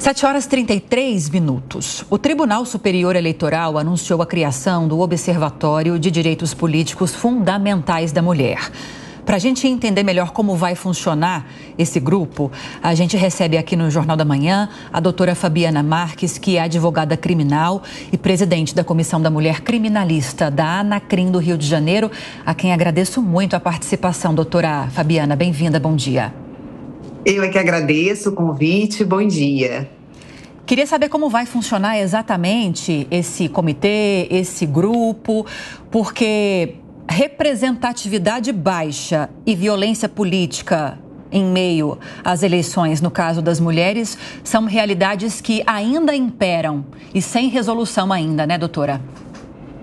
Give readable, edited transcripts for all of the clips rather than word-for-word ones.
7h33. O Tribunal Superior Eleitoral anunciou a criação do Observatório de Direitos Políticos Fundamentais da Mulher. Para a gente entender melhor como vai funcionar esse grupo, a gente recebe aqui no Jornal da Manhã a doutora Fabiana Marques, que é advogada criminal e presidente da Comissão da Mulher Criminalista da Anacrim do Rio de Janeiro, a quem agradeço muito a participação. Doutora Fabiana, bem-vinda, bom dia. Eu é que agradeço o convite, bom dia. Queria saber como vai funcionar exatamente esse comitê, esse grupo, porque representatividade baixa e violência política em meio às eleições, no caso das mulheres, são realidades que ainda imperam e sem resolução ainda, né, doutora?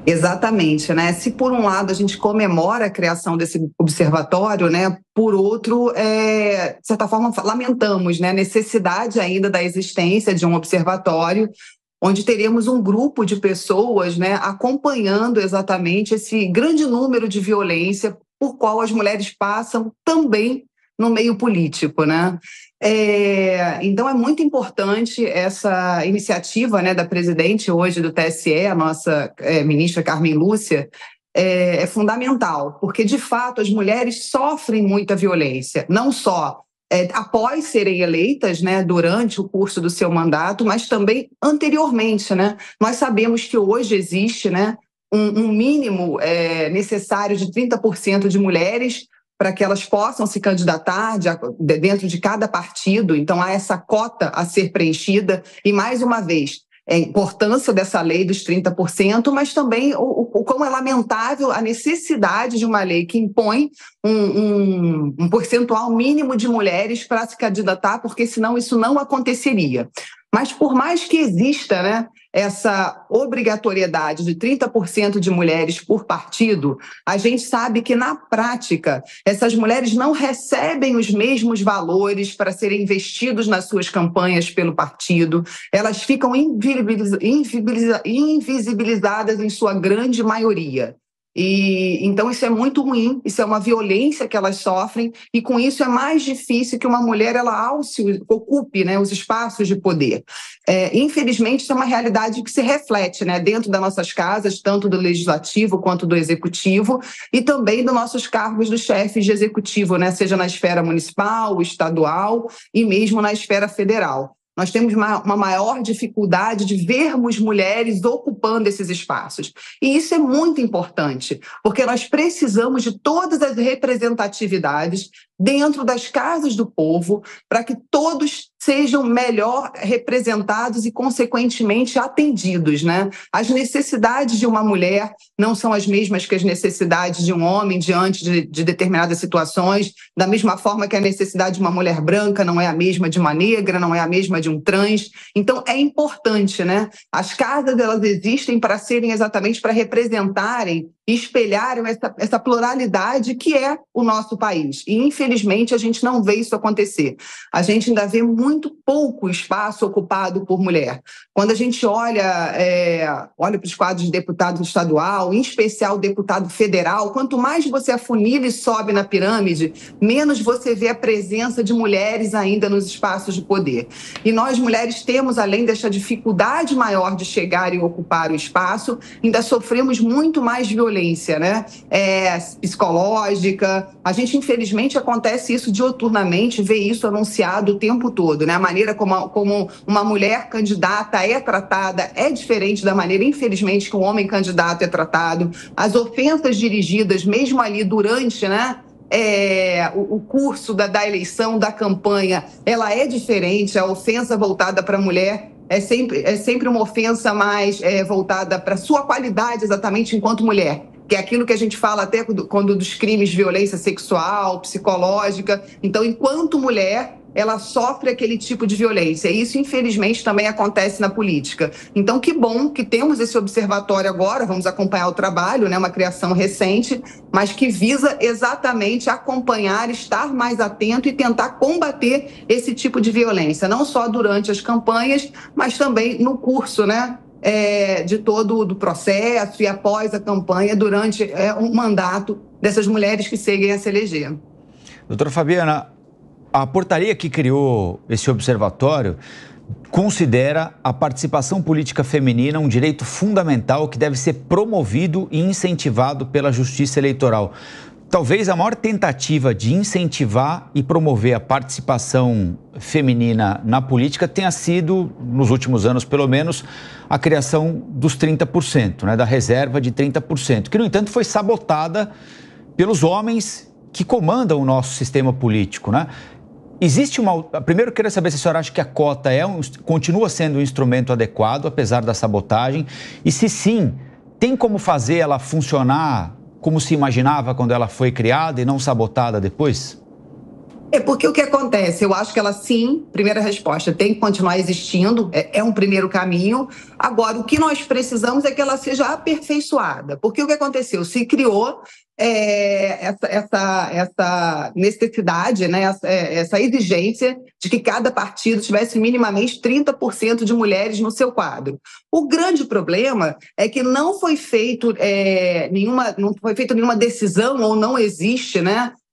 Exatamente, né? Se por um lado a gente comemora a criação desse observatório, né? Por outro, de certa forma, lamentamos, né, a necessidade ainda da existência de um observatório onde teremos um grupo de pessoas, né, acompanhando exatamente esse grande número de violência por qual as mulheres passam também no meio político, né? Então é muito importante essa iniciativa, né, da presidente hoje do TSE, a nossa ministra Carmen Lúcia, é fundamental, porque de fato as mulheres sofrem muita violência, não só após serem eleitas, né, durante o curso do seu mandato, mas também anteriormente, né? Nós sabemos que hoje existe, né, um mínimo necessário de 30% de mulheres para que elas possam se candidatar dentro de cada partido. Então, há essa cota a ser preenchida. E, mais uma vez, a importância dessa lei dos 30%, mas também o como é lamentável a necessidade de uma lei que impõe um percentual mínimo de mulheres para se candidatar, porque senão isso não aconteceria. Mas por mais que exista, né, essa obrigatoriedade de 30% de mulheres por partido, a gente sabe que, na prática, essas mulheres não recebem os mesmos valores para serem investidos nas suas campanhas pelo partido, elas ficam invisibilizadas em sua grande maioria. E então isso é muito ruim, isso é uma violência que elas sofrem, e com isso é mais difícil que uma mulher ocupe, né, os espaços de poder. Infelizmente, isso é uma realidade que se reflete, né, dentro das nossas casas, tanto do legislativo quanto do executivo, e também dos nossos cargos dos chefes de executivo, né, seja na esfera municipal, estadual e mesmo na esfera federal. Nós temos uma maior dificuldade de vermos mulheres ocupando esses espaços. E isso é muito importante, porque nós precisamos de todas as representatividades dentro das casas do povo para que todos sejam melhor representados e, consequentemente, atendidos, né? As necessidades de uma mulher não são as mesmas que as necessidades de um homem diante de determinadas situações, da mesma forma que a necessidade de uma mulher branca não é a mesma de uma negra, não é a mesma de um trans. Então, é importante, né? As casas, elas existem para serem exatamente para representarem e espelharem essa pluralidade que é o nosso país. E, infelizmente, a gente não vê isso acontecer. A gente ainda vê muito pouco espaço ocupado por mulher. Quando a gente olha para os quadros de deputado estadual, em especial deputado federal, quanto mais você afunila e sobe na pirâmide, menos você vê a presença de mulheres ainda nos espaços de poder. E nós, mulheres, temos, além dessa dificuldade maior de chegar e ocupar o espaço, ainda sofremos muito mais violência, né? Psicológica. A gente, infelizmente, acontece isso dioturnamente, vê isso anunciado o tempo todo, né? A maneira como uma mulher candidata é tratada é diferente da maneira, infelizmente, que um homem candidato é tratado. As ofensas dirigidas, mesmo ali durante, né, o curso da eleição, da campanha, ela é diferente. A ofensa voltada para a mulher é sempre uma ofensa mais voltada para a sua qualidade exatamente enquanto mulher, que é aquilo que a gente fala até quando dos crimes de violência sexual, psicológica. Então, enquanto mulher, ela sofre aquele tipo de violência. E isso, infelizmente, também acontece na política. Então, que bom que temos esse observatório agora, vamos acompanhar o trabalho, né, uma criação recente, mas que visa exatamente acompanhar, estar mais atento e tentar combater esse tipo de violência, não só durante as campanhas, mas também no curso, né, de todo o processo e após a campanha, durante um mandato dessas mulheres que seguem a se eleger. Doutora Fabiana, a portaria que criou esse observatório considera a participação política feminina um direito fundamental que deve ser promovido e incentivado pela Justiça Eleitoral. Talvez a maior tentativa de incentivar e promover a participação feminina na política tenha sido, nos últimos anos pelo menos, a criação dos 30%, da reserva de 30%, que, no entanto, foi sabotada pelos homens que comandam o nosso sistema político, Existe Primeiro, eu queria saber se a senhora acha que a cota continua sendo um instrumento adequado, apesar da sabotagem, e se sim, tem como fazer ela funcionar como se imaginava quando ela foi criada e não sabotada depois? Porque o que acontece? Eu acho que ela, sim, primeira resposta, tem que continuar existindo, é um primeiro caminho. Agora, o que nós precisamos é que ela seja aperfeiçoada. Porque o que aconteceu? Se criou essa necessidade, essa exigência de que cada partido tivesse minimamente 30% de mulheres no seu quadro. O grande problema é que não foi feita nenhuma decisão, ou não existe,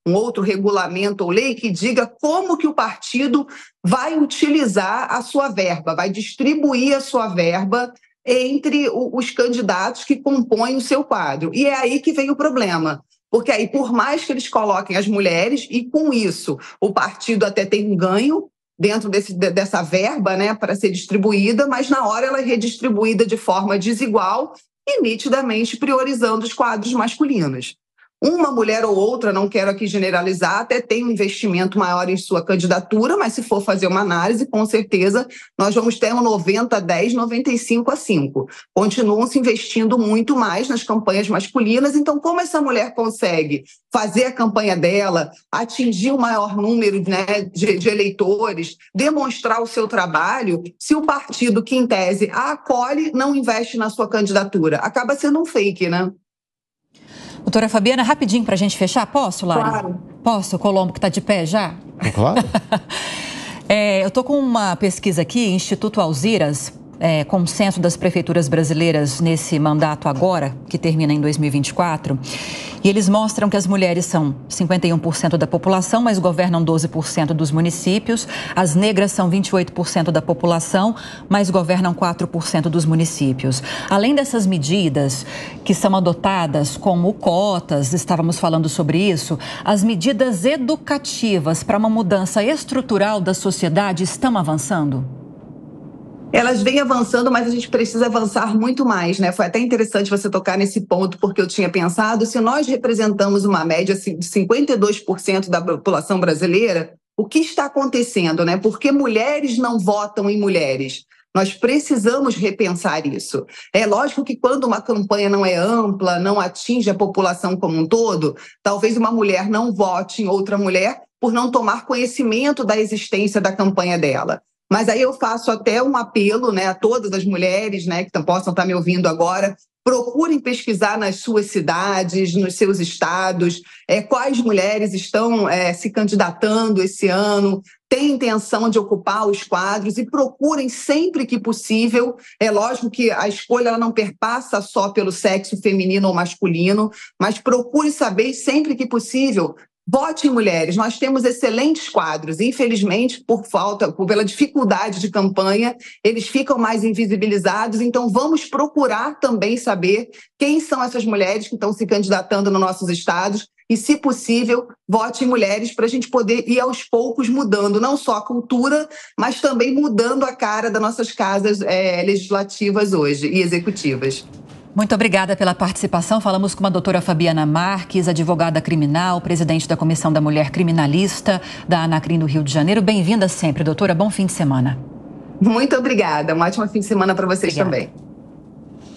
um outro regulamento ou lei que diga como que o partido vai utilizar a sua verba, vai distribuir a sua verba entre os candidatos que compõem o seu quadro. E é aí que vem o problema, porque aí, por mais que eles coloquem as mulheres, e com isso o partido até tem um ganho dentro dessa verba, para ser distribuída, mas na hora ela é redistribuída de forma desigual e nitidamente priorizando os quadros masculinos. Uma mulher ou outra, não quero aqui generalizar, até tem um investimento maior em sua candidatura, mas se for fazer uma análise, com certeza nós vamos ter um 90-10, 95-5. Continuam se investindo muito mais nas campanhas masculinas, então como essa mulher consegue fazer a campanha dela, atingir o maior número de eleitores, demonstrar o seu trabalho, se o partido que em tese a acolhe não investe na sua candidatura? Acaba sendo um fake, Doutora Fabiana, rapidinho para a gente fechar. Posso, Lari? Claro. Posso? O Colombo que está de pé já? Claro. Eu estou com uma pesquisa aqui, Instituto Alziras, consenso das prefeituras brasileiras nesse mandato agora, que termina em 2024. E eles mostram que as mulheres são 51% da população, mas governam 12% dos municípios. As negras são 28% da população, mas governam 4% dos municípios. Além dessas medidas que são adotadas, como cotas, estávamos falando sobre isso, as medidas educativas para uma mudança estrutural da sociedade estão avançando? Elas vêm avançando, mas a gente precisa avançar muito mais, Foi até interessante você tocar nesse ponto, porque eu tinha pensado, se nós representamos uma média de 52% da população brasileira, o que está acontecendo, Por que mulheres não votam em mulheres? Nós precisamos repensar isso. É lógico que quando uma campanha não é ampla, não atinge a população como um todo, talvez uma mulher não vote em outra mulher por não tomar conhecimento da existência da campanha dela. Mas aí eu faço até um apelo, a todas as mulheres, que possam estar me ouvindo agora, procurem pesquisar nas suas cidades, nos seus estados, quais mulheres estão se candidatando esse ano, têm intenção de ocupar os quadros e procurem sempre que possível. É lógico que a escolha ela não perpassa só pelo sexo feminino ou masculino, mas procure saber sempre que possível. Vote em mulheres, nós temos excelentes quadros, infelizmente, pela dificuldade de campanha, eles ficam mais invisibilizados, então vamos procurar também saber quem são essas mulheres que estão se candidatando nos nossos estados e, se possível, vote em mulheres para a gente poder ir aos poucos mudando, não só a cultura, mas também mudando a cara das nossas casas legislativas hoje e executivas. Muito obrigada pela participação. Falamos com a doutora Fabiana Marques, advogada criminal, presidente da Comissão da Mulher Criminalista da Anacrim do Rio de Janeiro. Bem-vinda sempre, doutora. Bom fim de semana. Muito obrigada. Um ótimo fim de semana para vocês também.